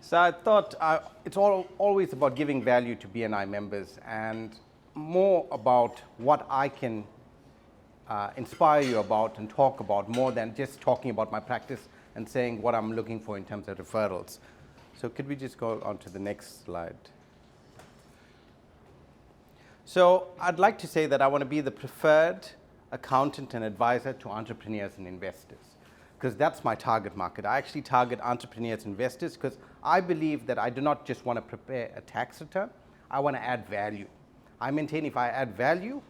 So I thought it's always about giving value to BNI members and more about what I can inspire you about and talk about more than just talking about my practice and saying what I'm looking for in terms of referrals. So could we just go on to the next slide? So I'd like to say that I want to be the preferred accountant and advisor to entrepreneurs and investors, because that's my target market. I actually target entrepreneurs and investors because I believe that I do not just want to prepare a tax return, I want to add value. I maintain if I add value,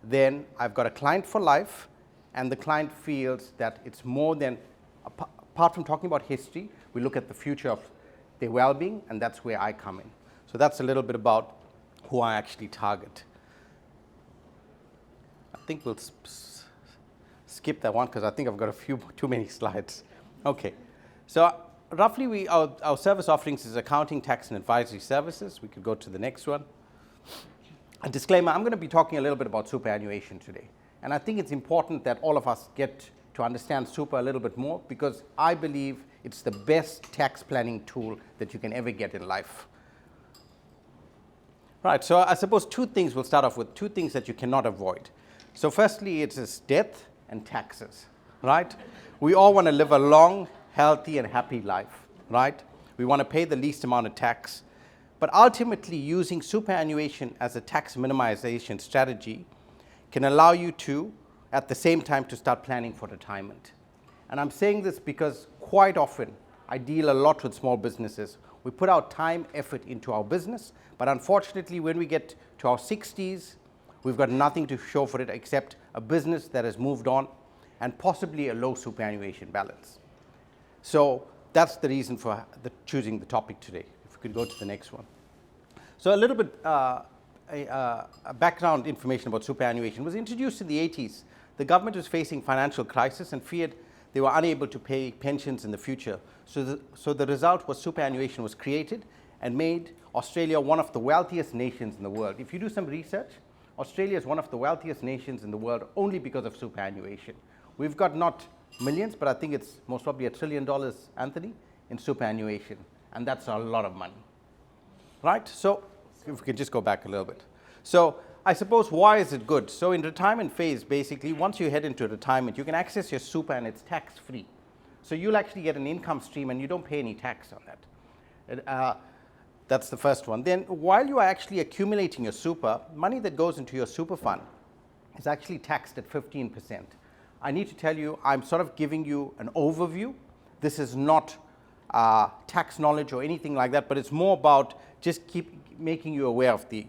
then I've got a client for life, and the client feels that it's more than, apart from talking about history, we look at the future of their well-being, and that's where I come in. So that's a little bit about who I actually target. I think we'll skip that one because I think I've got a few too many slides. Okay, so roughly our service offerings is accounting, tax, and advisory services. We could go to the next one. A disclaimer, I'm going to be talking a little bit about superannuation today. And I think it's important that all of us get to understand super a little bit more because I believe it's the best tax planning tool that you can ever get in life. Right, so I suppose two things, we'll start off with two things that you cannot avoid. So firstly, it's death and taxes, right? We all want to live a long, healthy, and happy life, right? We want to pay the least amount of tax. But ultimately, using superannuation as a tax minimization strategy can allow you to, at the same time, to start planning for retirement. And I'm saying this because quite often, I deal a lot with small businesses. We put our time, effort into our business, but unfortunately, when we get to our 60s, we've got nothing to show for it except a business that has moved on and possibly a low superannuation balance. So that's the reason for choosing the topic today. If we could go to the next one. So a little bit background information about superannuation. It was introduced in the 80s. The government was facing financial crisis and feared they were unable to pay pensions in the future. So the result was superannuation was created and made Australia one of the wealthiest nations in the world. If you do some research, Australia is one of the wealthiest nations in the world only because of superannuation. We've got not millions, but I think it's most probably $1 trillion, Anthony, in superannuation. And that's a lot of money, right? So if we could just go back a little bit. So I suppose why is it good? So in retirement phase, basically, once you head into retirement, you can access your super and it's tax-free. So you'll actually get an income stream and you don't pay any tax on that. That's the first one. Then while you are actually accumulating your super, money that goes into your super fund is actually taxed at 15%. I need to tell you, I'm sort of giving you an overview. This is not tax knowledge or anything like that, but it's more about just keep making you aware of the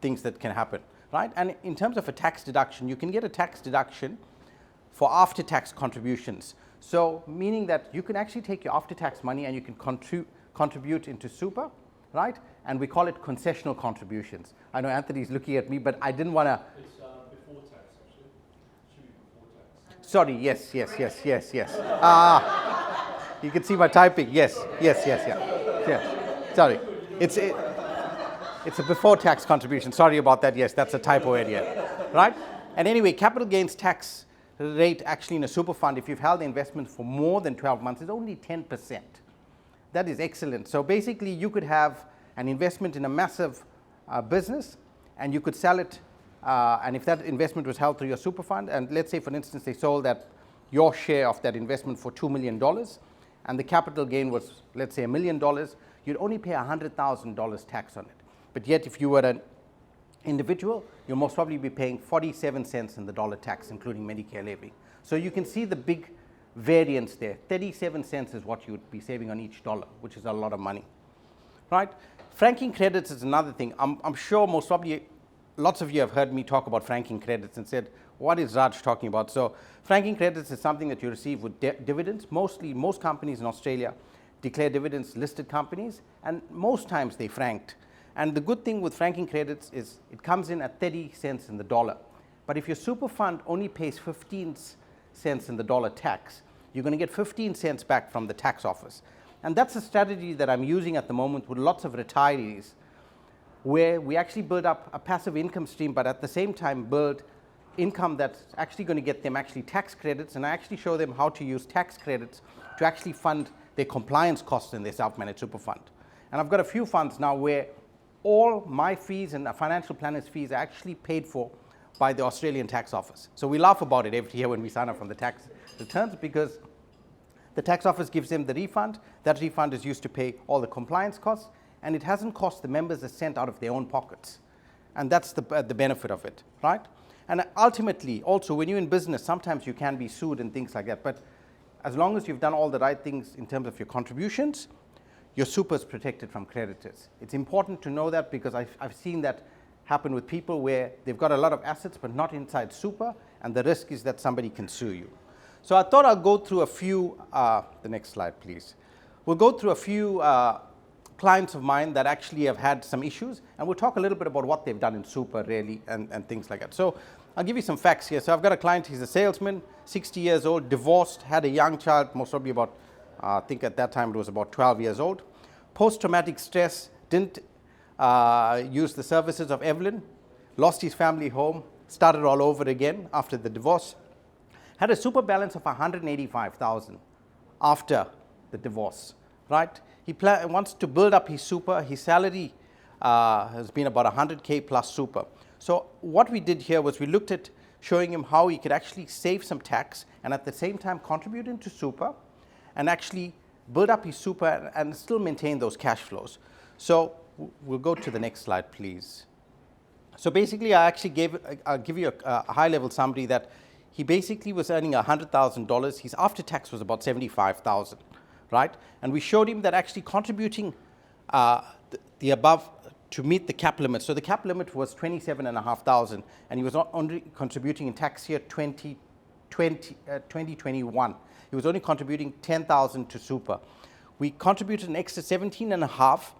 things that can happen, right? And in terms of a tax deduction, you can get a tax deduction for after-tax contributions. So meaning that you can actually take your after-tax money and you can contribute into super, right? And we call it concessional contributions. I know Anthony's looking at me, but I didn't want to... It's before tax, actually. Should be before tax. Sorry, yes. You can see my typing. Yes. Sorry. It's a before tax contribution. Sorry about that. Yes, that's a typo area, right? And anyway, capital gains tax rate actually in a super fund, if you've held the investment for more than 12 months, is only 10%. That is excellent. So basically, you could have an investment in a massive business, and you could sell it. And if that investment was held through your super fund, and let's say, for instance, they sold your share of that investment for $2 million, and the capital gain was, let's say, $1 million, you'd only pay $100,000 tax on it. But yet, if you were an individual, you'll most probably be paying 47 cents in the dollar tax, including Medicare levy. So you can see the big variance there. 37 cents is what you would be saving on each dollar, which is a lot of money, right? Franking credits is another thing. I'm sure most probably lots of you have heard me talk about franking credits and said, what is Raj talking about? So franking credits is something that you receive with dividends. Most companies in Australia declare dividends, listed companies, and most times they franked. And the good thing with franking credits is it comes in at 30 cents in the dollar. But if your super fund only pays 15 cents in the dollar tax, you're going to get 15 cents back from the tax office. And that's a strategy that I'm using at the moment with lots of retirees, where we actually build up a passive income stream, but at the same time build income that's actually going to get them actually tax credits. And I actually show them how to use tax credits to actually fund their compliance costs in their self-managed super fund. And I've got a few funds now where all my fees and the financial planners' fees are actually paid for by the Australian Tax Office. So we laugh about it every year when we sign up from the tax returns, because the tax office gives them the refund. That refund is used to pay all the compliance costs, and it hasn't cost the members a cent out of their own pockets. And that's the benefit of it, right? And ultimately, also, when you're in business, sometimes you can be sued and things like that. But as long as you've done all the right things in terms of your contributions, your super is protected from creditors. It's important to know that, because I've seen that happen with people where they've got a lot of assets but not inside super, and the risk is that somebody can sue you. So I thought I'll go through a few, the next slide please. We'll go through a few clients of mine that actually have had some issues, and we'll talk a little bit about what they've done in super really and things like that. So I'll give you some facts here. So I've got a client, he's a salesman, 60 years old, divorced, had a young child, most probably about, I think at that time it was about 12 years old. Post-traumatic stress, didn't use the services of Evelyn, lost his family home, started all over again after the divorce, had a super balance of 185,000 after the divorce, right? He wants to build up his super. His salary has been about 100K plus super. So what we did here was we looked at showing him how he could actually save some tax and at the same time contribute into super and actually build up his super and still maintain those cash flows. So we'll go to the next slide, please. So basically, I'll give you a high-level summary that he basically was earning $100,000. His after-tax was about $75,000, right? And we showed him that actually contributing the above to meet the cap limit. So the cap limit was $27,500, and he was only contributing in tax year 2021. He was only contributing $10,000 to super. We contributed an extra $17,500,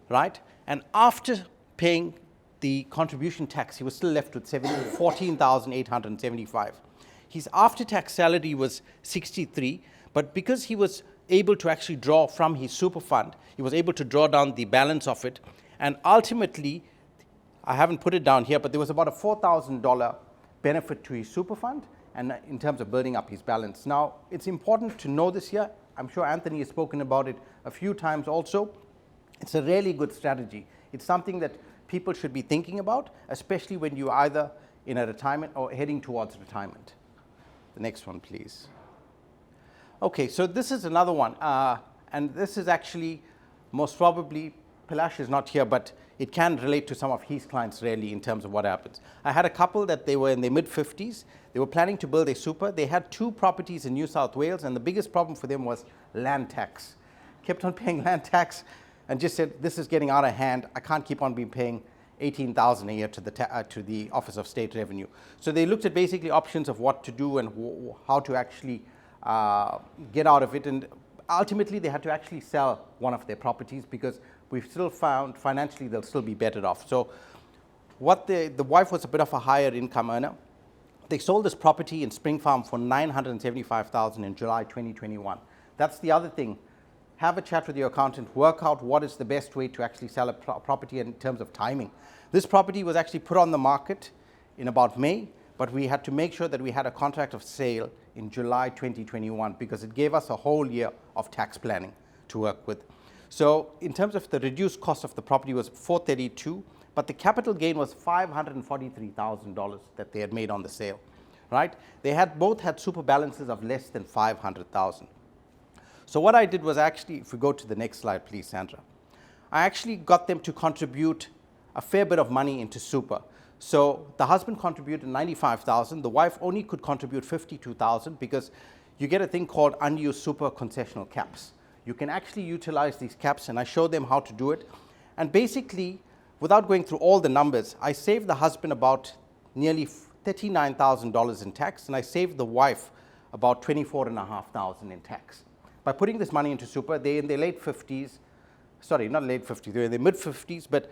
right? And after paying the contribution tax, he was still left with $14,875. His after-tax salary was $63,000, but because he was able to actually draw from his super fund, he was able to draw down the balance of it. And ultimately, I haven't put it down here, but there was about a $4,000 benefit to his super fund and in terms of building up his balance. Now, it's important to know this here. I'm sure Anthony has spoken about it a few times also. It's a really good strategy. It's something that people should be thinking about, especially when you're either in a retirement or heading towards retirement. The next one, please. Okay, so this is another one. And this is actually most probably, Pilash is not here, but it can relate to some of his clients really in terms of what happens. I had a couple that they were in their mid-50s. They were planning to build a super. They had 2 properties in New South Wales, and the biggest problem for them was land tax. Kept on paying land tax and just said, this is getting out of hand. I can't keep on paying $18,000 a year to the Office of State Revenue. So they looked at basically options of what to do and how to actually get out of it. And ultimately, they had to actually sell one of their properties because we've still found financially they'll still be better off. So what the wife was a bit of a higher income earner. They sold this property in Spring Farm for $975,000 in July 2021. That's the other thing. Have a chat with your accountant, work out what is the best way to actually sell a property in terms of timing. This property was actually put on the market in about May, but we had to make sure that we had a contract of sale in July 2021 because it gave us a whole year of tax planning to work with. So in terms of the reduced cost of the property was $432,000, but the capital gain was $543,000 that they had made on the sale, right? They both had super balances of less than $500,000. So what I did was actually, if we go to the next slide, please, Sandra, I actually got them to contribute a fair bit of money into super. So the husband contributed $95,000. The wife only could contribute $52,000 because you get a thing called unused super concessional caps. You can actually utilize these caps, and I showed them how to do it. And basically, without going through all the numbers, I saved the husband about nearly $39,000 in tax, and I saved the wife about $24,500 in tax. By putting this money into super, they're in their late 50s, sorry, not late 50s, they're in their mid 50s, but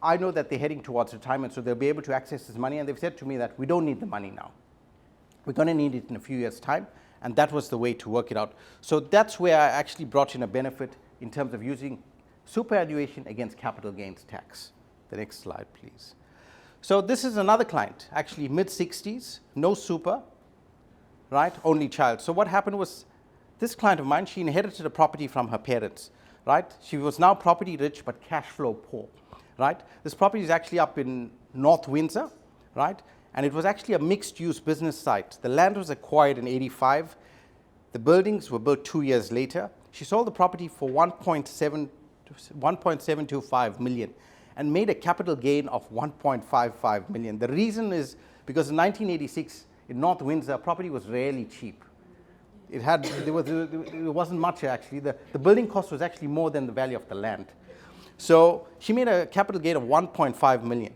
I know that they're heading towards retirement, so they'll be able to access this money, and they've said to me that we don't need the money now. We're going to need it in a few years' time, and that was the way to work it out. So that's where I actually brought in a benefit in terms of using superannuation against capital gains tax. The next slide, please. So this is another client, actually mid 60s, no super, right, only child. So what happened was, this client of mine, she inherited a property from her parents, right? She was now property rich but cash flow poor, right? This property is actually up in North Windsor, right? And it was actually a mixed-use business site. The land was acquired in '85. The buildings were built 2 years later. She sold the property for 1.725 million and made a capital gain of 1.55 million. The reason is because in 1986 in North Windsor, property was rarely cheap. It wasn't much actually. The building cost was actually more than the value of the land. So she made a capital gain of 1.5 million.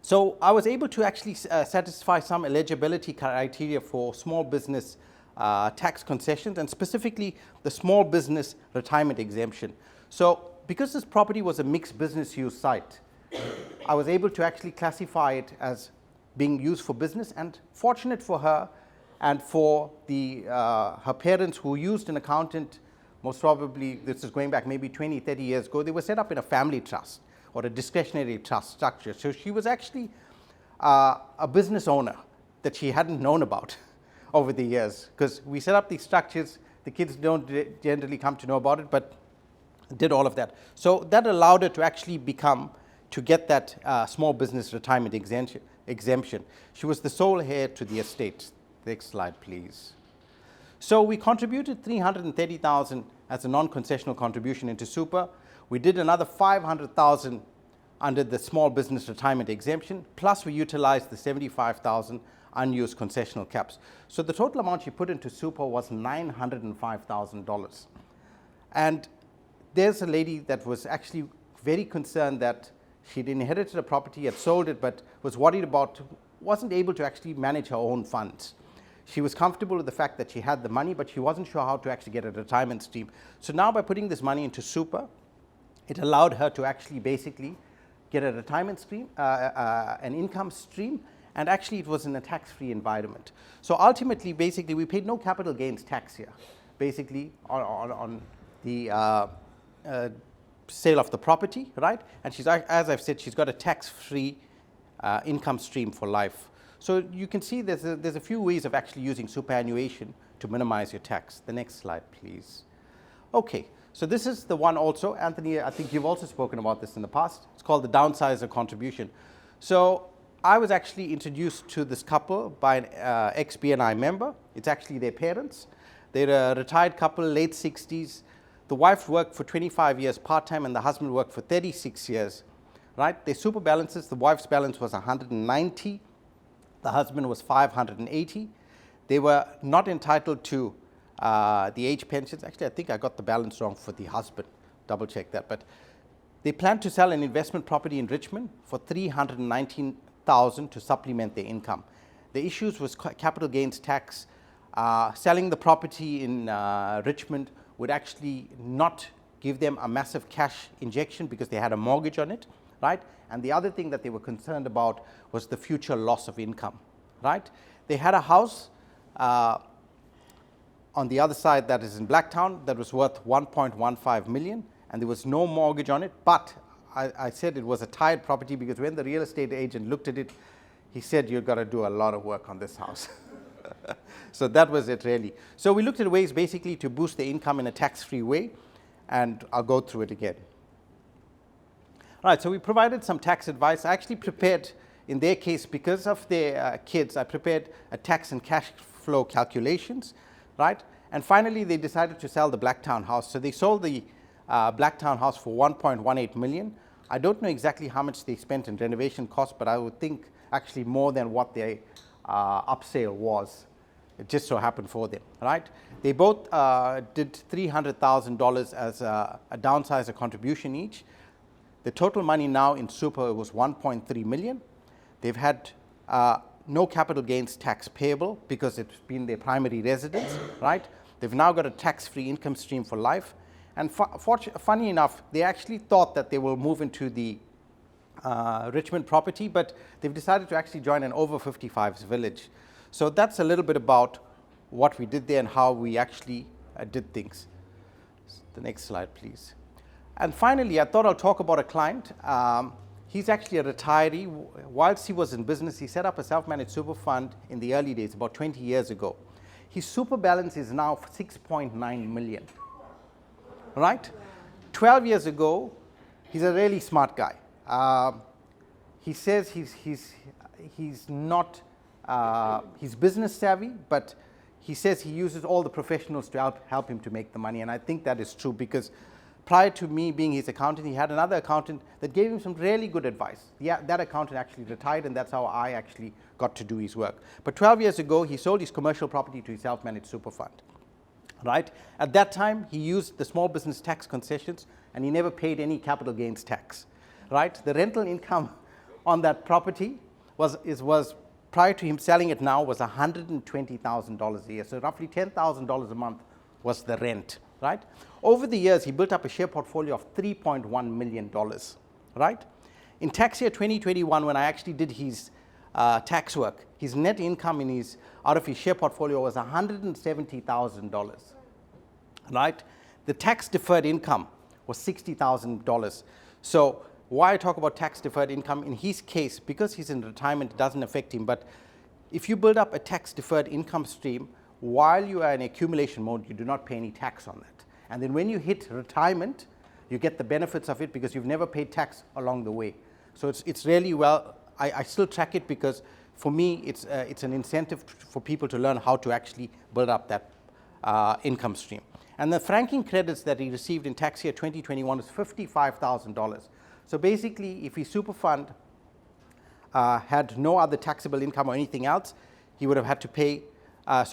So I was able to actually satisfy some eligibility criteria for small business tax concessions, and specifically the small business retirement exemption. So because this property was a mixed business use site, I was able to actually classify it as being used for business, and fortunate for her and for her parents who used an accountant, most probably this is going back maybe 20, 30 years ago, they were set up in a family trust or a discretionary trust structure. So she was actually a business owner that she hadn't known about over the years, because we set up these structures, the kids don't generally come to know about it, but did all of that. So that allowed her to actually get that small business retirement exemption. She was the sole heir to the estate. Next slide, please. So we contributed 330,000 as a non-concessional contribution into super. We did another 500,000 under the small business retirement exemption, plus we utilized the 75,000 unused concessional caps. So the total amount she put into super was $905,000. And there's a lady that was actually very concerned that she'd inherited a property, had sold it, but was worried about, wasn't able to actually manage her own funds. She was comfortable with the fact that she had the money, but she wasn't sure how to actually get a retirement stream. So now by putting this money into super, it allowed her to actually basically get a retirement stream, an income stream, and actually it was in a tax-free environment. So ultimately, basically, we paid no capital gains tax here, basically on the sale of the property, right? And she's, as I've said, she's got a tax-free income stream for life. So you can see there's a few ways of actually using superannuation to minimize your tax. The next slide, please. Okay, so this is the one also. Anthony, I think you've also spoken about this in the past. It's called the Downsizer Contribution. So I was actually introduced to this couple by an ex-BNI member. It's actually their parents. They're a retired couple, late 60s. The wife worked for 25 years part-time and the husband worked for 36 years, right? Their super balances, the wife's balance was 190. The husband was 580. They were not entitled to the age pensions. Actually, I think I got the balance wrong for the husband. Double check that. But they planned to sell an investment property in Richmond for $319,000 to supplement their income. The issues was capital gains tax. Selling the property in Richmond would actually not give them a massive cash injection because they had a mortgage on it, right? And the other thing that they were concerned about was the future loss of income, right? They had a house on the other side that is in Blacktown that was worth 1.15 million, and there was no mortgage on it, but I said it was a tired property because when the real estate agent looked at it, he said, you've got to do a lot of work on this house. So that was it really. So we looked at ways basically to boost the income in a tax-free way, and I'll go through it again. All right, so we provided some tax advice. I actually prepared, in their case, because of their kids, I prepared a tax and cash flow calculations, right? And finally, they decided to sell the Blacktown house. So they sold the Blacktown house for 1.18 million. I don't know exactly how much they spent in renovation costs, but I would think actually more than what their upsale was. It just so happened for them, right? They both did $300,000 as a downsizer contribution each. The total money now in super was 1.3 million. They've had no capital gains tax payable because it's been their primary residence, right? They've now got a tax-free income stream for life. And funny enough, they actually thought that they will move into the Richmond property, but they've decided to actually join an over 55s village. So that's a little bit about what we did there and how we actually did things. The next slide, please. And finally, I thought I'll talk about a client. He's actually a retiree. Whilst he was in business, he set up a self-managed super fund in the early days, about 20 years ago. His super balance is now 6.9 million, right? 12 years ago, he's a really smart guy. He says he's not he's business savvy, but he says he uses all the professionals to help him to make the money, and I think that is true because prior to me being his accountant, he had another accountant that gave him some really good advice. Yeah, that accountant actually retired, and that's how I actually got to do his work. But 12 years ago, he sold his commercial property to his self-managed super fund, right? At that time, he used the small business tax concessions, and he never paid any capital gains tax, right? The rental income on that property was prior to him selling it now was $120,000 a year. So roughly $10,000 a month was the rent, right? Over the years, he built up a share portfolio of $3.1 million, right? In tax year 2021, when I actually did his tax work, his net income out of his share portfolio was $170,000, right? The tax deferred income was $60,000. So why I talk about tax deferred income, in his case, because he's in retirement, it doesn't affect him, but if you build up a tax deferred income stream while you are in accumulation mode, you do not pay any tax on that. And then when you hit retirement, you get the benefits of it because you've never paid tax along the way. So it's really well, I still track it because for me, it's an incentive for people to learn how to actually build up that income stream. And the franking credits that he received in tax year 2021 was $55,000. So basically, if his super fund had no other taxable income or anything else, he would have had to pay,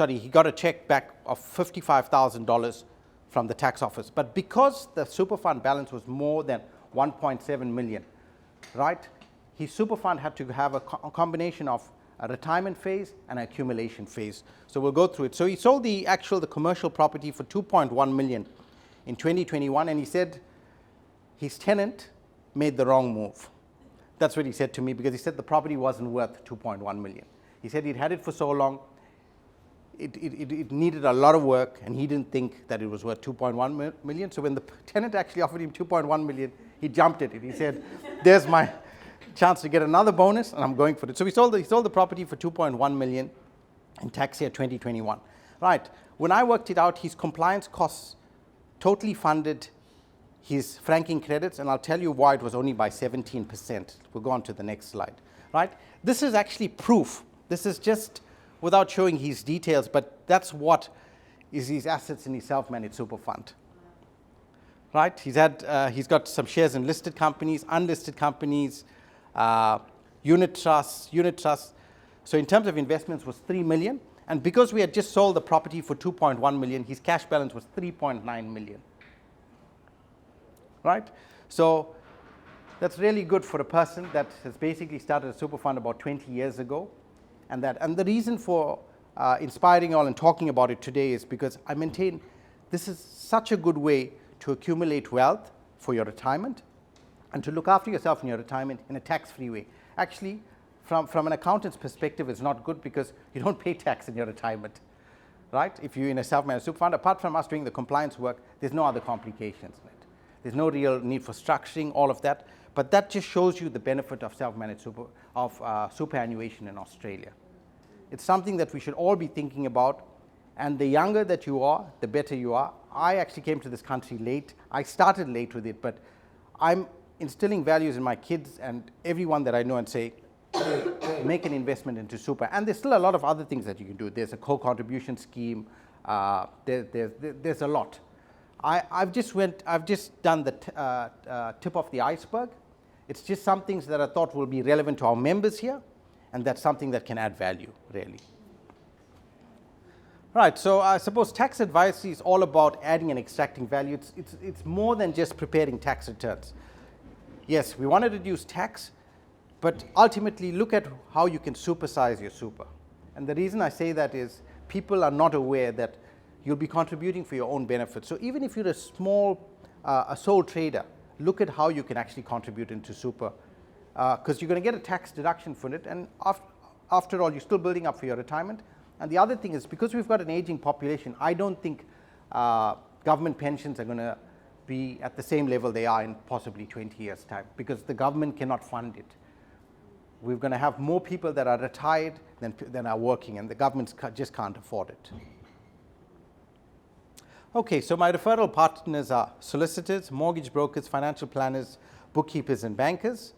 he got a check back of $55,000 from the tax office. But because the super fund balance was more than 1.7 million, right, his super fund had to have a combination of a retirement phase and an accumulation phase. So we'll go through it. So he sold the commercial property for 2.1 million in 2021, and he said his tenant made the wrong move. That's what he said to me, because he said the property wasn't worth 2.1 million. He said he'd had it for so long, it needed a lot of work, and he didn't think that it was worth 2.1 million. So when the tenant actually offered him 2.1 million, he jumped at it. He said, there's my chance to get another bonus, and I'm going for it. So he sold the property for 2.1 million in tax year 2021. Right, when I worked it out, his compliance costs totally funded his franking credits, and I'll tell you why it was only by 17%. We'll go on to the next slide, right? This is actually proof. This is just without showing his details, but that's what is his assets in his self-managed super fund, right? He's got some shares in listed companies, unlisted companies, unit trusts. So in terms of investments was 3 million, and because we had just sold the property for 2.1 million, his cash balance was 3.9 million. Right? So that's really good for a person that has basically started a super fund about 20 years ago. And the reason for inspiring you all and talking about it today is because I maintain this is such a good way to accumulate wealth for your retirement and to look after yourself in your retirement in a tax-free way. Actually, from an accountant's perspective, it's not good because you don't pay tax in your retirement, right? If you're in a self-managed super fund, apart from us doing the compliance work, there's no other complications in it. There's no real need for structuring, all of that, but that just shows you the benefit of self-managed superannuation in Australia. It's something that we should all be thinking about, and the younger that you are, the better you are. I actually came to this country late. I started late with it, but I'm instilling values in my kids and everyone that I know and say, make an investment into super. And there's still a lot of other things that you can do. There's a co-contribution scheme. There's a lot. I've just done the tip of the iceberg. It's just some things that I thought will be relevant to our members here, and that's something that can add value, really. Right, so I suppose tax advice is all about adding and extracting value. It's more than just preparing tax returns. Yes, we want to reduce tax, but ultimately look at how you can supersize your super. And the reason I say that is people are not aware that you'll be contributing for your own benefit. So even if you're a sole trader, look at how you can actually contribute into super, because you're going to get a tax deduction for it, and after all, you're still building up for your retirement. And the other thing is, because we've got an aging population, I don't think government pensions are going to be at the same level they are in possibly 20 years' time, because the government cannot fund it. We're going to have more people that are retired than are working, and the governments just can't afford it. Okay, so my referral partners are solicitors, mortgage brokers, financial planners, bookkeepers, and bankers.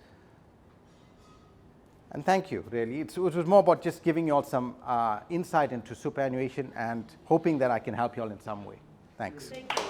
And thank you, really. It was more about just giving you all some insight into superannuation and hoping that I can help you all in some way. Thanks. Thank you.